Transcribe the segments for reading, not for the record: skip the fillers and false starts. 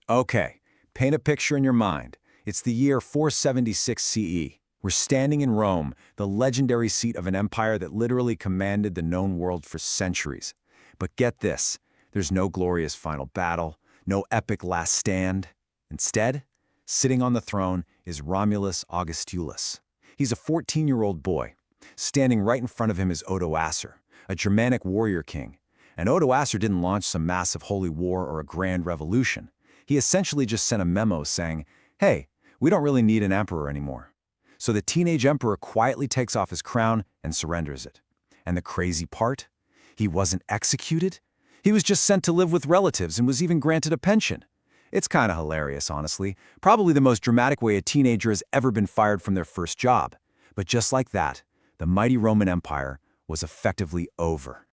Okay, paint a picture in your mind. It's the year 476 CE. We're standing in Rome, the legendary seat of an empire that literally commanded the known world for centuries. But get this, there's no glorious final battle, no epic last stand. Instead, sitting on the throne is Romulus Augustulus. He's a 14-year-old boy. Standing right in front of him is Odoacer, a Germanic warrior king. And Odoacer didn't launch some massive holy war or a grand revolution. He essentially just sent a memo saying, hey, we don't really need an emperor anymore. So the teenage emperor quietly takes off his crown and surrenders it. And the crazy part? He wasn't executed. He was just sent to live with relatives and was even granted a pension. It's kind of hilarious, honestly. Probably the most dramatic way a teenager has ever been fired from their first job. But just like that, the mighty Roman Empire was effectively over.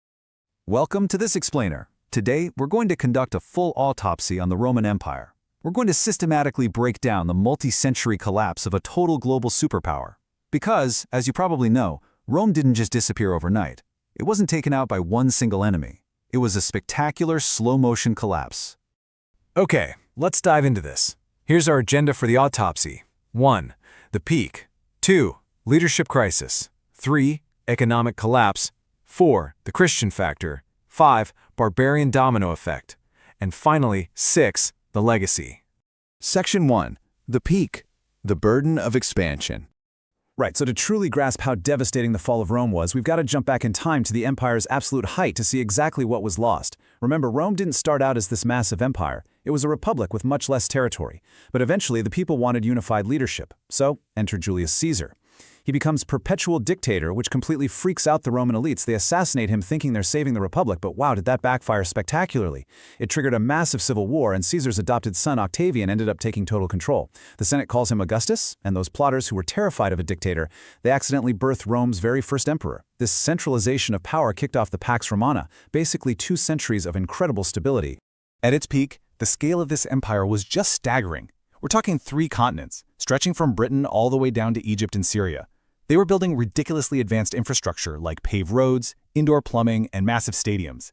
Welcome to this explainer. Today, we're going to conduct a full autopsy on the Roman Empire. We're going to systematically break down the multi-century collapse of a total global superpower. Because, as you probably know, Rome didn't just disappear overnight. It wasn't taken out by one single enemy. It was a spectacular, slow-motion collapse. Okay, let's dive into this. Here's our agenda for the autopsy. 1. The peak. 2. Leadership crisis. 3. Economic collapse. 4. The Christian factor. 5. Barbarian domino effect. And finally, 6. The legacy. Section 1. The peak. The burden of expansion. Right, so to truly grasp how devastating the fall of Rome was, we've got to jump back in time to the empire's absolute height to see exactly what was lost. Remember, Rome didn't start out as this massive empire. It was a republic with much less territory. But eventually, the people wanted unified leadership. So, enter Julius Caesar. He becomes perpetual dictator, which completely freaks out the Roman elites. They assassinate him thinking they're saving the republic, but wow, did that backfire spectacularly. It triggered a massive civil war, and Caesar's adopted son Octavian ended up taking total control. The Senate calls him Augustus, and those plotters who were terrified of a dictator, they accidentally birthed Rome's very first emperor. This centralization of power kicked off the Pax Romana, basically 2 centuries of incredible stability. At its peak, the scale of this empire was just staggering. We're talking 3 continents, stretching from Britain all the way down to Egypt and Syria. They were building ridiculously advanced infrastructure like paved roads, indoor plumbing, and massive stadiums.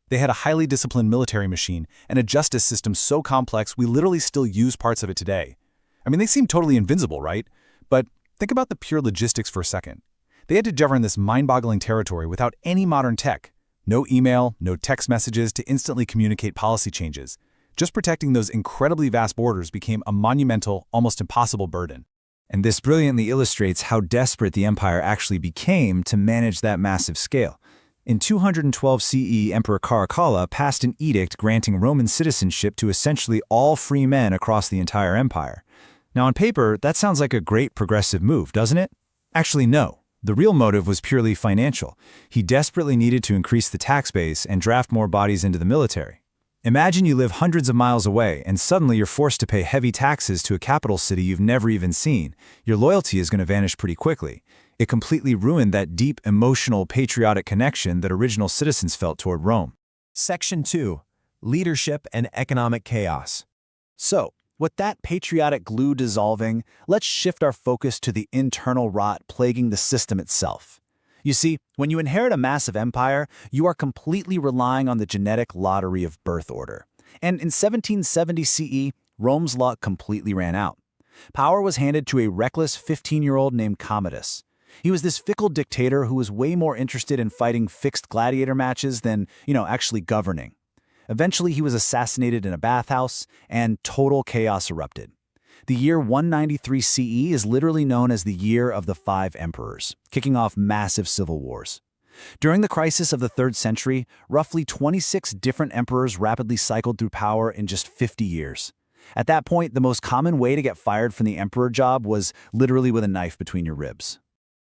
They had a highly disciplined military machine and a justice system so complex we literally still use parts of it today. I mean, they seem totally invincible, right? But think about the pure logistics for a second. They had to govern this mind-boggling territory without any modern tech. No email, no text messages to instantly communicate policy changes. Just protecting those incredibly vast borders became a monumental, almost impossible burden. And this brilliantly illustrates how desperate the empire actually became to manage that massive scale. In 212 CE, Emperor Caracalla passed an edict granting Roman citizenship to essentially all free men across the entire empire. Now, on paper, that sounds like a great progressive move, doesn't it? Actually, no. The real motive was purely financial. He desperately needed to increase the tax base and draft more bodies into the military. Imagine you live hundreds of miles away and suddenly you're forced to pay heavy taxes to a capital city you've never even seen. Your loyalty is going to vanish pretty quickly. It completely ruined that deep, emotional, patriotic connection that original citizens felt toward Rome. Section 2. Leadership and Economic Chaos. So, with that patriotic glue dissolving, let's shift our focus to the internal rot plaguing the system itself. You see, when you inherit a massive empire, you are completely relying on the genetic lottery of birth order. And in 1770 CE, Rome's luck completely ran out. Power was handed to a reckless 15-year-old named Commodus. He was this fickle dictator who was way more interested in fighting fixed gladiator matches than, actually governing. Eventually, he was assassinated in a bathhouse, and total chaos erupted. The year 193 CE is literally known as the Year of the 5 Emperors, kicking off massive civil wars. During the crisis of the 3rd century, roughly 26 different emperors rapidly cycled through power in just 50 years. At that point, the most common way to get fired from the emperor job was literally with a knife between your ribs.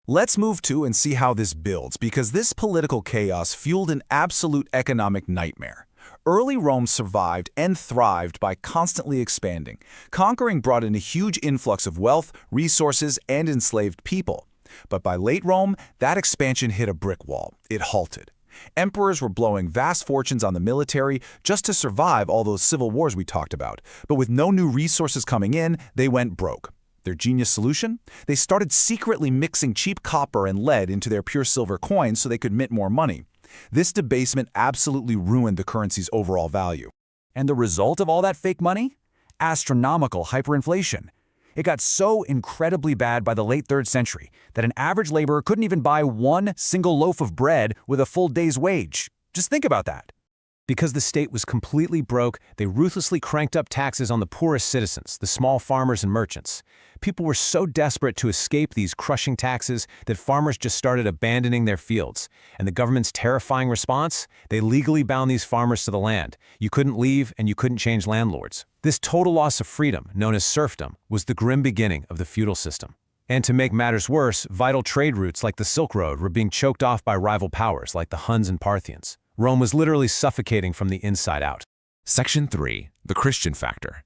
Let's move to and see how this builds, because this political chaos fueled an absolute economic nightmare. Early Rome survived and thrived by constantly expanding. Conquering brought in a huge influx of wealth, resources, and enslaved people. But by late Rome, that expansion hit a brick wall. It halted. Emperors were blowing vast fortunes on the military just to survive all those civil wars we talked about. But with no new resources coming in, they went broke. Their genius solution? They started secretly mixing cheap copper and lead into their pure silver coins so they could mint more money. This debasement absolutely ruined the currency's overall value. And the result of all that fake money? astronomical hyperinflation. It got so incredibly bad by the late 3rd century that an average laborer couldn't even buy one single loaf of bread with a full day's wage. Just think about that. Because the state was completely broke, they ruthlessly cranked up taxes on the poorest citizens, the small farmers and merchants. People were so desperate to escape these crushing taxes that farmers just started abandoning their fields. And the government's terrifying response? They legally bound these farmers to the land. You couldn't leave and you couldn't change landlords. This total loss of freedom, known as serfdom, was the grim beginning of the feudal system. And to make matters worse, vital trade routes like the Silk Road were being choked off by rival powers like the Huns and Parthians. Rome was literally suffocating from the inside out. Section 3. The Christian Factor.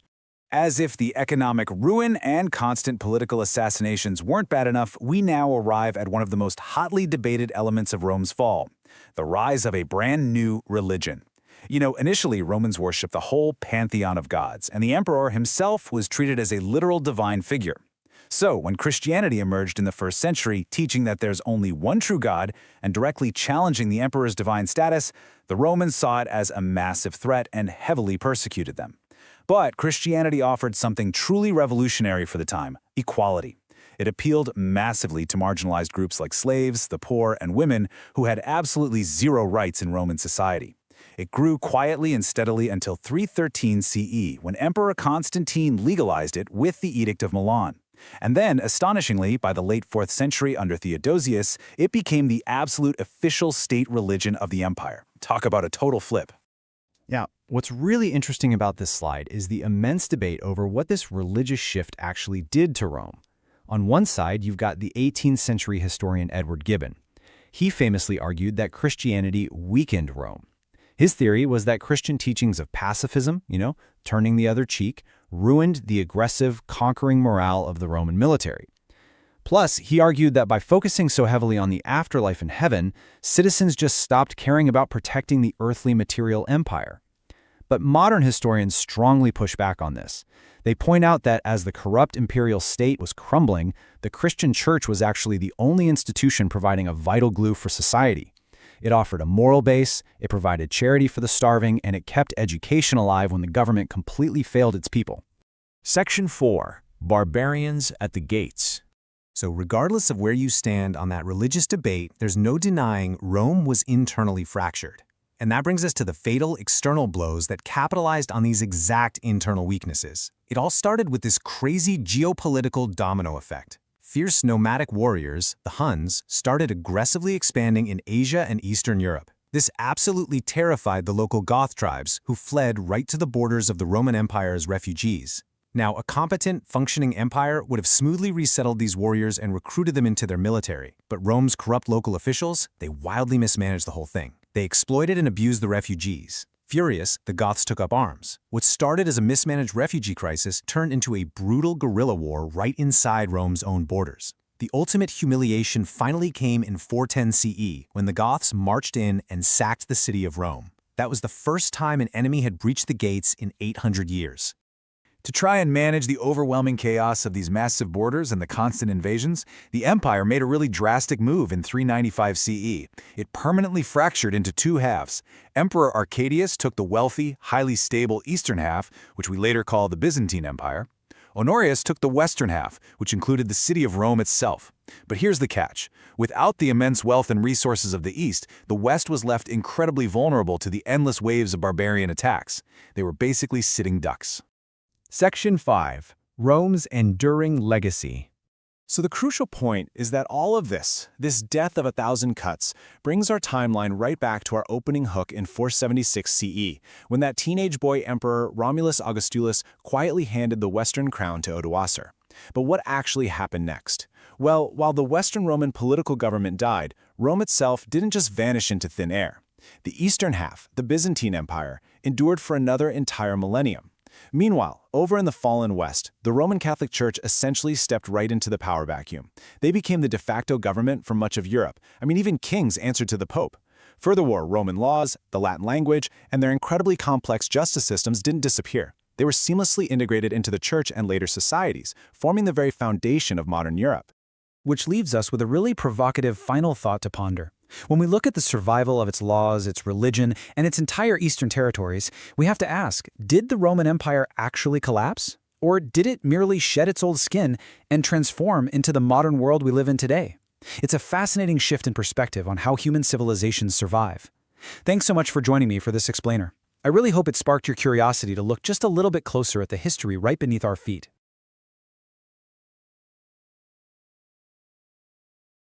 As if the economic ruin and constant political assassinations weren't bad enough, we now arrive at one of the most hotly debated elements of Rome's fall: the rise of a brand new religion. Initially, Romans worshipped the whole pantheon of gods, and the emperor himself was treated as a literal divine figure. So, when Christianity emerged in the 1st century, teaching that there's only one true God and directly challenging the emperor's divine status, the Romans saw it as a massive threat and heavily persecuted them. But Christianity offered something truly revolutionary for the time: equality. It appealed massively to marginalized groups like slaves, the poor, and women who had absolutely zero rights in Roman society. It grew quietly and steadily until 313 CE, when Emperor Constantine legalized it with the Edict of Milan. And then, astonishingly, by the late 4th century under Theodosius, it became the absolute official state religion of the empire. Talk about a total flip. Yeah, what's really interesting about this slide is the immense debate over what this religious shift actually did to Rome. On one side, you've got the 18th century historian Edward Gibbon. He famously argued that Christianity weakened Rome. His theory was that Christian teachings of pacifism, turning the other cheek, ruined the aggressive, conquering morale of the Roman military. Plus, he argued that by focusing so heavily on the afterlife in heaven, citizens just stopped caring about protecting the earthly material empire. But modern historians strongly push back on this. They point out that as the corrupt imperial state was crumbling, the Christian church was actually the only institution providing a vital glue for society. It offered a moral base, it provided charity for the starving, and it kept education alive when the government completely failed its people. Section 4. Barbarians at the Gates. So regardless of where you stand on that religious debate, there's no denying Rome was internally fractured. And that brings us to the fatal external blows that capitalized on these exact internal weaknesses. It all started with this crazy geopolitical domino effect. Fierce nomadic warriors, the Huns, started aggressively expanding in Asia and Eastern Europe. This absolutely terrified the local Goth tribes, who fled right to the borders of the Roman Empire as refugees. Now, a competent, functioning empire would have smoothly resettled these warriors and recruited them into their military. But Rome's corrupt local officials, they wildly mismanaged the whole thing. They exploited and abused the refugees. Furious, the Goths took up arms. What started as a mismanaged refugee crisis turned into a brutal guerrilla war right inside Rome's own borders. The ultimate humiliation finally came in 410 CE, when the Goths marched in and sacked the city of Rome. That was the first time an enemy had breached the gates in 800 years. To try and manage the overwhelming chaos of these massive borders and the constant invasions, the empire made a really drastic move in 395 CE. It permanently fractured into two halves. Emperor Arcadius took the wealthy, highly stable eastern half, which we later call the Byzantine Empire. Honorius took the western half, which included the city of Rome itself. But here's the catch. Without the immense wealth and resources of the East, the West was left incredibly vulnerable to the endless waves of barbarian attacks. They were basically sitting ducks. Section 5. Rome's Enduring Legacy. So the crucial point is that all of this death of 1,000 cuts, brings our timeline right back to our opening hook in 476 CE, when that teenage boy emperor Romulus Augustulus quietly handed the Western crown to Odoacer. But what actually happened next? Well, while the Western Roman political government died, Rome itself didn't just vanish into thin air. The eastern half, the Byzantine Empire, endured for another entire millennium. Meanwhile, over in the fallen West, the Roman Catholic Church essentially stepped right into the power vacuum. They became the de facto government for much of Europe. Even kings answered to the Pope. Furthermore, Roman laws, the Latin language, and their incredibly complex justice systems didn't disappear. They were seamlessly integrated into the church and later societies, forming the very foundation of modern Europe. Which leaves us with a really provocative final thought to ponder. When we look at the survival of its laws, its religion, and its entire eastern territories, we have to ask, did the Roman Empire actually collapse? Or did it merely shed its old skin and transform into the modern world we live in today? It's a fascinating shift in perspective on how human civilizations survive. Thanks so much for joining me for this explainer. I really hope it sparked your curiosity to look just a little bit closer at the history right beneath our feet.